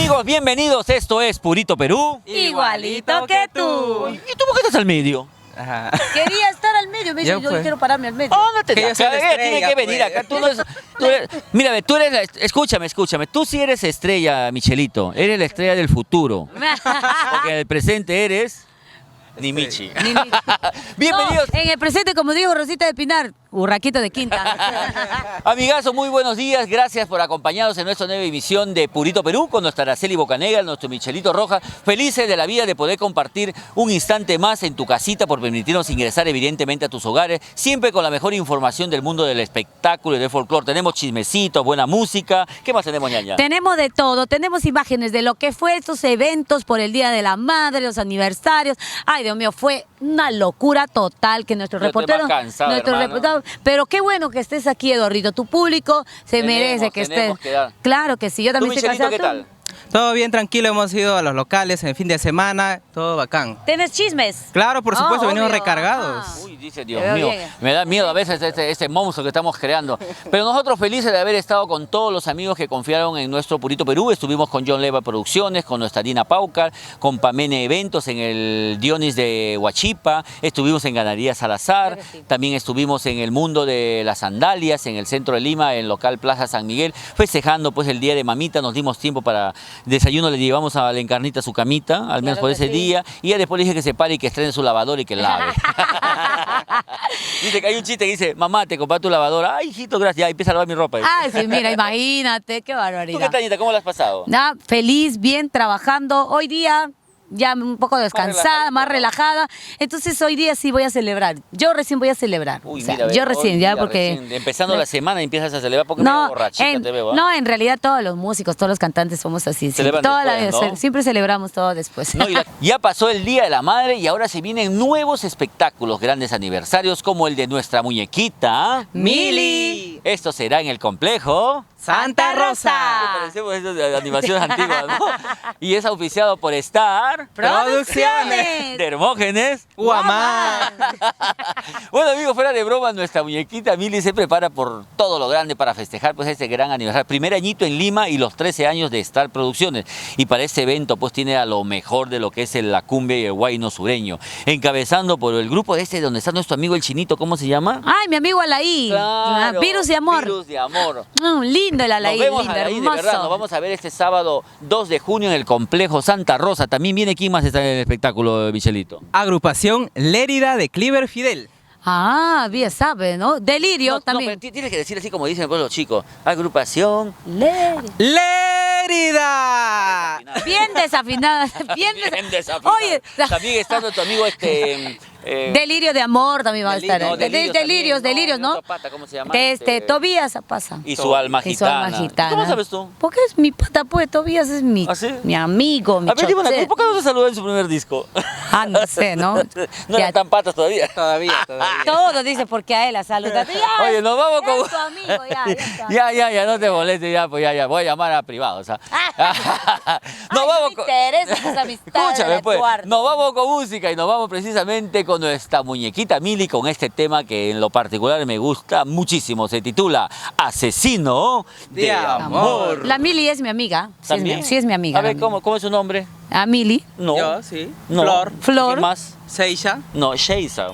amigos, bienvenidos. Esto es Purito Perú. Igualito que tú. ¿Y tú por qué estás al medio? Ajá. Quería estar al medio, me dice, yo quiero pararme al medio. Oh, no te Que yo soy la tiene estrella, que venir pues. acá. Mira, tú eres escúchame. Tú sí eres estrella, Michelito. Eres la estrella del futuro. Porque en el presente eres... Ni Michi. Ni Michi. Bienvenidos. No, en el presente, como dijo Rosita de Pinar, Urraquito de Quinta. Amigazos, muy buenos días. Gracias por acompañarnos en nuestra nueva emisión de Purito Perú con nuestra Araceli Bocanegra, nuestro Michelito Roja. Felices de la vida de poder compartir un instante más en tu casita por permitirnos ingresar evidentemente a tus hogares, siempre con la mejor información del mundo del espectáculo y del folclore. Tenemos chismecitos, buena música. ¿Qué más tenemos, ñaña? Tenemos de todo, tenemos imágenes de lo que fue estos eventos por el Día de la Madre, los aniversarios. Ay, Dios mío, fue una locura total que nuestro Yo estoy reportero... más cansado, pero qué bueno que estés aquí, Eduardito. Tu público se merece que tenemos estés. que dar. Claro que sí, yo ¿Tú, también estoy Michelito, cansada. qué tal? Todo bien, tranquilo, hemos ido a los locales en el fin de semana, todo bacán. ¿Tienes chismes? Claro, por supuesto, venimos obvio, recargados. ajá. Uy, dice, Dios Te veo mío, bien. me da miedo a veces este monstruo que estamos creando. Pero nosotros felices de haber estado con todos los amigos que confiaron en nuestro Purito Perú. Estuvimos con John Leva Producciones, con nuestra Dina Paucar, con Pamene Eventos en el Dionis de Huachipa, estuvimos en Ganadería Salazar, también estuvimos en el Mundo de las Sandalias, en el centro de Lima, en local Plaza San Miguel, festejando pues el Día de Mamita. Nos dimos tiempo para desayuno, le llevamos a la Encarnita su camita, al menos Claro por que ese sí. día, y ya después le dije que se pare y que estrene su lavadora y que lave. Dice que hay un chiste que dice, mamá, te compré tu lavadora. Ay, hijito, gracias. Ya empieza a lavar mi ropa. Ay, sí, mira, imagínate, qué ¿Tú barbaridad. qué tal, Anita? ¿Cómo la has pasado? Nada, feliz, bien, trabajando. Hoy día ya un poco descansada, más relajada. Entonces hoy día sí voy a celebrar. Yo recién voy a celebrar. Uy, O sea, mira, yo ve, recién, hoy ya día porque... recién, empezando la semana empiezas a celebrar porque medio borrachita te veo. ¿Ah? No, en realidad todos los músicos, todos los cantantes somos así. Celebran Toda después, ¿no? siempre celebramos todo después. No, ya pasó el Día de la Madre y ahora se vienen nuevos espectáculos, grandes aniversarios como el de nuestra muñequita Mili. Esto será en el complejo Santa Rosa. Parecemos esas de animaciones antiguas, ¿no? Y es auspiciado por Star Producciones. de Hermógenes. Guamán. Bueno, amigos, fuera de broma, nuestra muñequita Mili se prepara por todo lo grande para festejar pues este gran aniversario. Primer añito en Lima y los 13 años de Star Producciones. Y para este evento pues tiene a lo mejor de lo que es la cumbia y el huayno sureño. Encabezando por el grupo de donde está nuestro amigo el chinito, ¿cómo se llama? Ay, mi amigo Alaí. Claro, Virus de amor. Virus de amor. Lindo el Alaí, Nos vemos lindo, ahí, de hermoso. verdad. Nos vamos a ver este sábado 2 de junio en el complejo Santa Rosa. También viene, ¿quién más está en el espectáculo, Michelito? Agrupación Lérida de Cliver Fidel. Ah, bien sabe, ¿no? Delirio No, también. pero tienes que decir así como dicen pues, los chicos. Agrupación. ¡Lérida! Bien desafinada. Bien desafinado. Oye, También está nuestro amigo Delirio de amor también va a estar. no, Delirios, también, ¿no? otro pata, ¿cómo se llama? Tobías pasa. Y su alma Y su gitana. alma gitana. ¿Cómo sabes tú? Porque es mi pata, pues, Tobías es mi, ¿Ah, sí? mi amigo, mi A ver, dime una cosa, chofer. ¿por qué no se saludó en su primer disco? Ah, no sé, ¿no? No Ya. eran tan patas todavía. Todavía. Todo dice porque a él la saluda. Oye, nos vamos ya con... es tu amigo, ya. Ya, no te molestes, ya, pues ya, voy a llamar a privado, o sea. No me interesa esas amistades. Escúchame, pues, Eduardo. nos vamos con música y nos vamos precisamente con nuestra muñequita Mili con este tema que en lo particular me gusta muchísimo. Se titula Asesino de Amor. La Mili es mi amiga. ¿También? Sí, es mi amiga. A ver, ¿cómo es su nombre? A Mili. No. Yo, sí. No. Flor. Flor. ¿Qué más? Seisha. No, Sheisa.